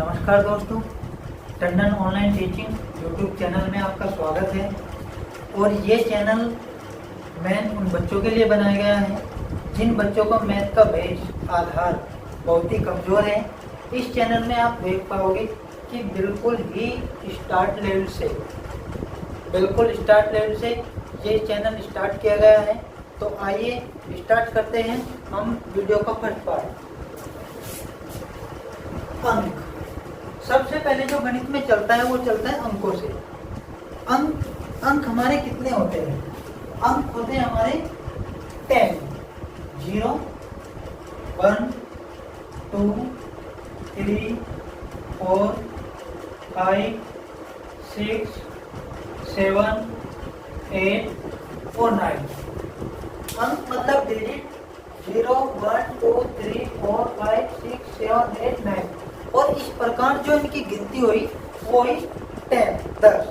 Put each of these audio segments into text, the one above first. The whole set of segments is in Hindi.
नमस्कार दोस्तों, Tandon online teaching YouTube channel में आपका स्वागत है। और ये चैनल मैन उन बच्चों के लिए बनाया गया है जिन बच्चों का मैथ का बेस आधार बहुत ही कमज़ोर है। इस चैनल में आप देख पाओगे कि बिल्कुल स्टार्ट लेवल से ये चैनल स्टार्ट किया गया है। तो आइए स्टार्ट करते हैं हम वीडियो का फर्स्ट पार्ट। अंक सबसे पहले जो गणित में चलता है वो चलता है अंकों से। अंक हमारे कितने होते हैं? अंक होते हैं हमारे 10, 0, 1, 2, 3, 4, 5, 6, 7, 8 और 9। अंक मतलब डिजिट 0, 1, 2, 3, 4, 5, 6, 7, 8, 9। और इस प्रकार जो इनकी गिनती हुई वो हुई 10।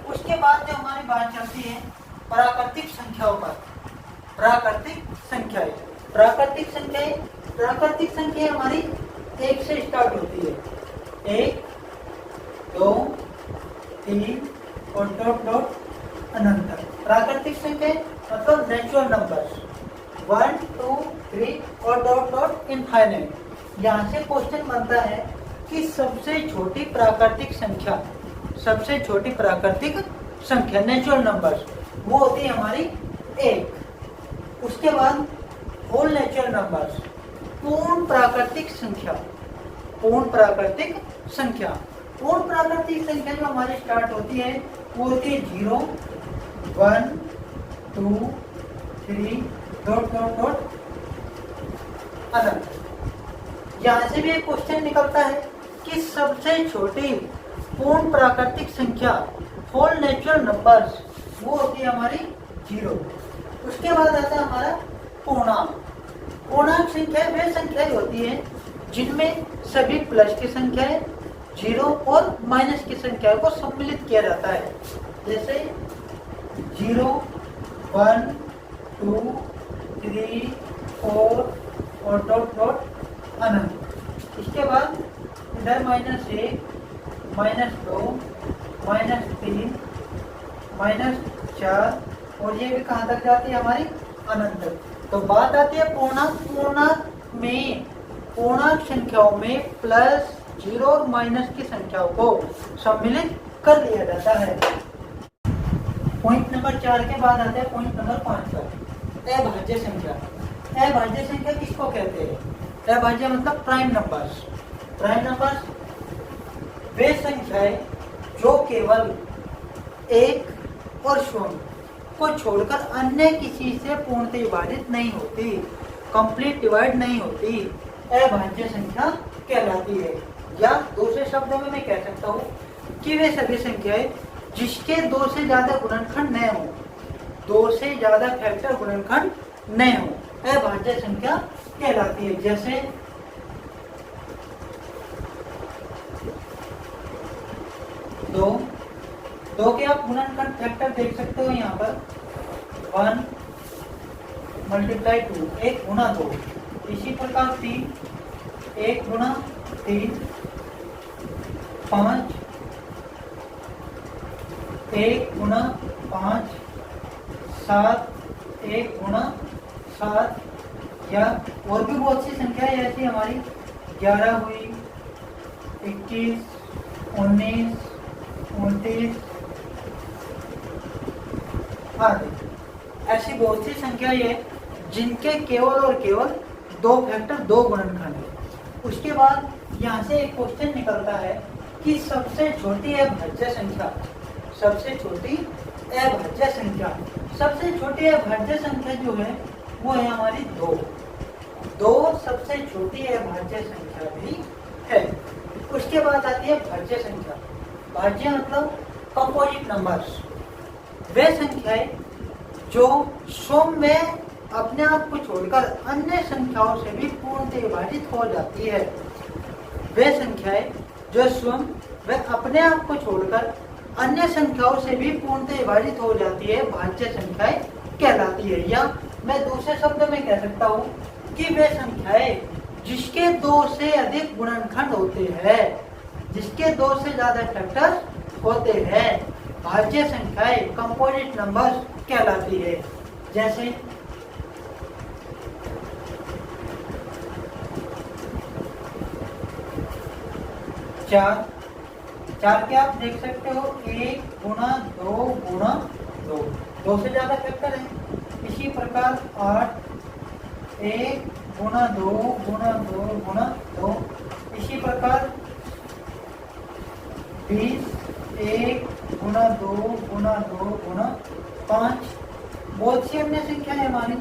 उसके बाद जो हमारी बात चलती है प्राकृतिक संख्याओं पर। प्राकृतिक संख्याएं हमारी 1 से स्टार्ट होती है। 1, 2, 3 और डॉट अनंत। प्राकृतिक संख्याएं मतलब नेचुरल नंबर्स 1, 2, 3 और डॉट इनफाइनाइट। यहाँ से क्वेश्चन बनता है कि सबसे छोटी प्राकृतिक संख्या नेचुरल नंबर्स वो होती है हमारी 1। उसके बाद होल नेचुरल नंबर्स पूर्ण प्राकृतिक संख्या जो हमारी स्टार्ट होती है वो होती है 0, 1, 2, 3 डॉट अनंत। यहाँ से भी एक क्वेश्चन निकलता है कि सबसे छोटी पूर्ण प्राकृतिक संख्या होल नेचुरल नंबर्स वो होती है हमारी 0। उसके बाद आता है हमारा पूर्णांक संख्याएं वे संख्याएं होती है जिनमें सभी प्लस की संख्याएं 0 और माइनस की संख्याओं को सम्मिलित किया जाता है। जैसे 0, 1, 2, 3, 4 और डॉट अनंत। इसके बाद इधर -1, -2, -3, -4 और ये भी कहाँ तक जाती है हमारी अनंत तक। तो बात आती है पूर्णांक संख्याओं में प्लस 0 और माइनस की संख्याओं को सम्मिलित कर लिया जाता है। पॉइंट नंबर 4 के बाद आता है पॉइंट नंबर 5 पर अभाज्य संख्या। अभाज्य संख्या किसको कहते हैं? अभाज्य मतलब प्राइम नंबर्स वे संख्याएं जो केवल 1 और 0 को छोड़कर अन्य किसी से पूर्णतः विभाजित नहीं होती, कंप्लीट डिवाइड नहीं होती, अभाज्य संख्या कहलाती है। या दूसरे शब्दों में मैं कह सकता हूँ कि वे सभी संख्याएं जिसके 2 से ज्यादा गुणनखंड न हो, 2 से ज्यादा फैक्टर गुणनखंड न हो, अभाज्य संख्या कहलाती है। जैसे 2 के आप गुणनखंड फैक्टर देख सकते हो यहाँ पर 1 × 2 1 गुणा 2। इसी प्रकार 3 1 गुणा 3, 5 1 गुणा 5, 7 1 गुणा 7। या और भी बहुत सी संख्याएं ऐसी हमारी 11 हुई, 21, 19, 29 आदि। ऐसी बहुत सी संख्याएं हैं जिनके केवल और केवल 2 फैक्टर 2 गुणनखंड है। उसके बाद यहाँ से एक क्वेश्चन निकलता है कि सबसे छोटी अभाज्य संख्या जो है वो है हमारी 2 सबसे छोटी अभाज्य संख्या भी है। उसके बाद आती है भाज्य संख्या। भाज्य मतलब कंपोजिट नंबर्स वे संख्याएं जो सम में अपने आप को छोड़कर अन्य संख्याओं से भी पूर्णतः विभाजित हो जाती है। वे संख्याएं जो सम वे अपने आप को छोड़कर अन्य संख्याओं से भी पूर्णतः विभाजित हो जाती है, भाज्य संख्याएं कहलाती है। या मैं दूसरे शब्द में कह सकता हूँ कि वे संख्याएं जिसके 2 से अधिक गुणनखंड होते हैं जिसके 2 से ज्यादा फैक्टर होते हैं भाज्य संख्याएं कंपोजिट नंबर्स कहलाती है। जैसे 4 के आप देख सकते हो 1 गुणा 2 गुणा 2, 2 से ज्यादा फैक्टर है। इसी प्रकार 8 1 गुणा 2 गुणा 2 गुणा 2। इसी प्रकार 20 1 गुणा 2 गुणा 2 गुणा 5। बहुत सी अन्य संख्या है हमारी।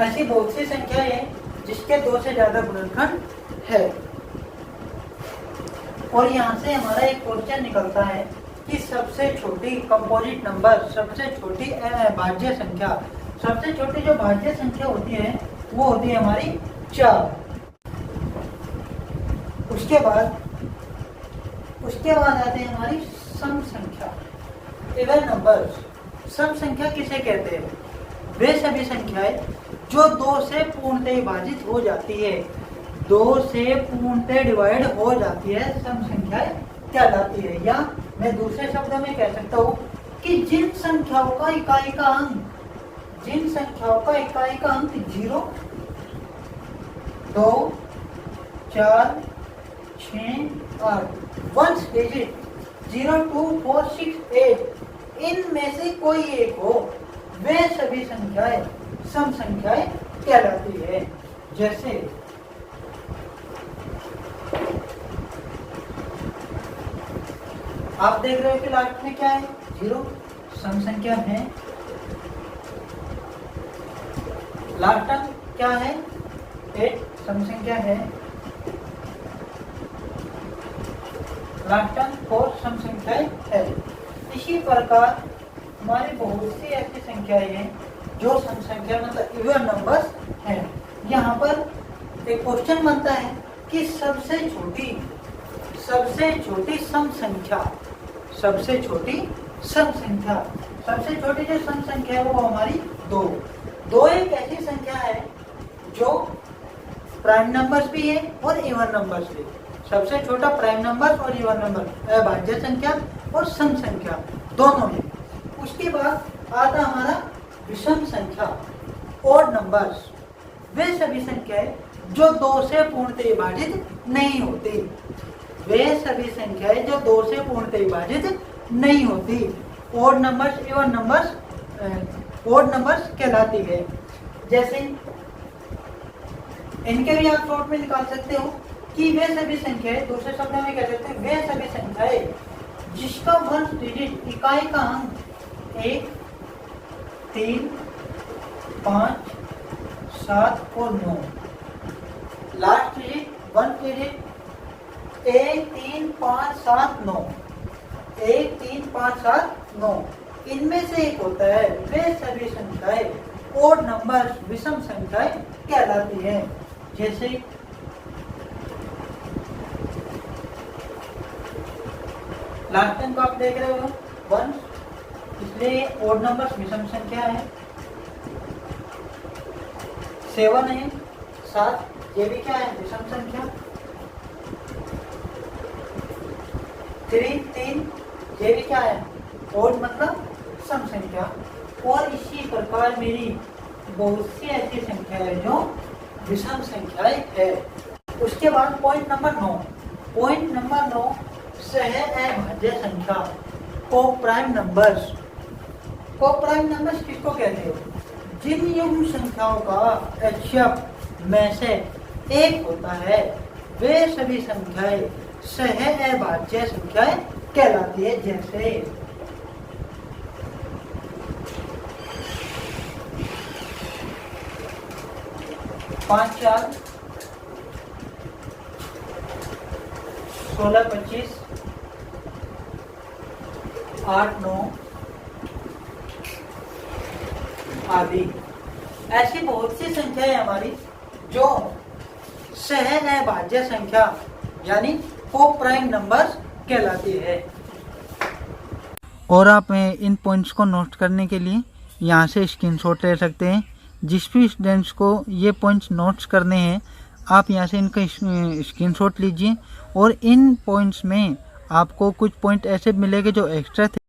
ऐसी बहुत सी संख्या है जिसके 2 से ज्यादा गुणनखंड है। और यहाँ से हमारा एक क्वेश्चन निकलता है कि सबसे छोटी कंपोजिट नंबर, सबसे छोटी भाज्य संख्या, सबसे छोटी जो भाज्य संख्या होती है वो होती है हमारी 4। उसके बाद आते हैं हमारी सम संख्या, इवन नंबर्स। सम संख्या किसे कहते हैं? वे सभी संख्याएं जो 2 से पूर्णतः विभाजित हो जाती है, 2 से पूर्णतः डिवाइड हो जाती है, सम संख्याएं कहलाती है। या मैं दूसरे शब्दों में कह सकता हूँ कि जिन संख्याओं का इकाई का अंक 0, 2, 4, 6, 8 वंस डिजिट 0, 2, 4, 6, 8 इनमें से कोई एक हो, वे सभी संख्याएं सम संख्याएं कहलाती है। जैसे आप देख रहे हो कि लास्ट में क्या है? 0 सम संख्या है। लास्ट अंक क्या है? 8 सम संख्या है। लास्ट अंक 4 सम संख्याएं है। इसी प्रकार हमारी बहुत सी ऐसी संख्याएं हैं जो सम संख्या मतलब इवन नंबर्स हैं। यहाँ पर एक क्वेश्चन बनता है कि सबसे छोटी सम संख्या, सबसे छोटी जो सम संख्या है वो हमारी 2 एक ऐसी संख्या है जो प्राइम नंबर्स भी है और इवन नंबर्स भी। सबसे छोटा प्राइम नंबर और इवन नंबर, अभाज्य संख्या और सम संख्या दोनों है। उसके बाद आता हमारा विषम संख्या, ओड नंबर्स। वे सभी संख्याएं जो 2 से पूर्णतः विभाजित नहीं होती, वे सभी संख्याएं जो 2 से पूर्णतः विभाजित नहीं होती, odd numbers, even numbers, odd numbers कहलाती है। जैसे इनके भी आप शॉर्ट में निकाल सकते हो कि वे सभी संख्याएं, दूसरे शब्दों में कह सकते हैं वे सभी संख्याएं जिसका वंश डिजिट इकाई का अंक 1, 3, 5, 7 और 9, लास्ट डिजिट 1 डिजिट 1, 3, 5, 7, 9, 1, 3, 5, 7, 9 इनमें से एक होता है, वे सभी संख्याएं ओड नंबर, विषम संख्याएं कहलाती है। जैसे लास्ट टाइम को आप देख रहे हो 1, इसलिए ओड नंबर विषम संख्या है। 7 है, 7 ये भी क्या है? विषम संख्या। 3 ये भी क्या है? ओड मतलब सम संख्या। और इसी प्रकार मेरी बहुत सी ऐसी संख्याएं जो विषम संख्याएं है। उसके बाद पॉइंट नंबर 9, सह अभाज्य संख्या, को प्राइम नंबर्स। को प्राइम नंबर्स किसको कहते हो? जिन युग्म संख्याओं का HCF में से एक होता है, वे सभी संख्याएं सह अभाज्य संख्याएं कहलाती है। जैसे 5, 4, 16, 25, 8, 9 आदि। ऐसी बहुत सी संख्याएं हमारी जो सह अभाज्य संख्या यानी को प्राइम नंबर्स कहलाती है। और आप इन पॉइंट्स को नोट करने के लिए यहाँ से स्क्रीनशॉट ले सकते हैं। जिस भी स्टूडेंट्स को ये पॉइंट्स नोट्स करने हैं आप यहाँ से इनका स्क्रीनशॉट लीजिए और इन पॉइंट्स में आपको कुछ पॉइंट ऐसे मिलेंगे जो एक्स्ट्रा थे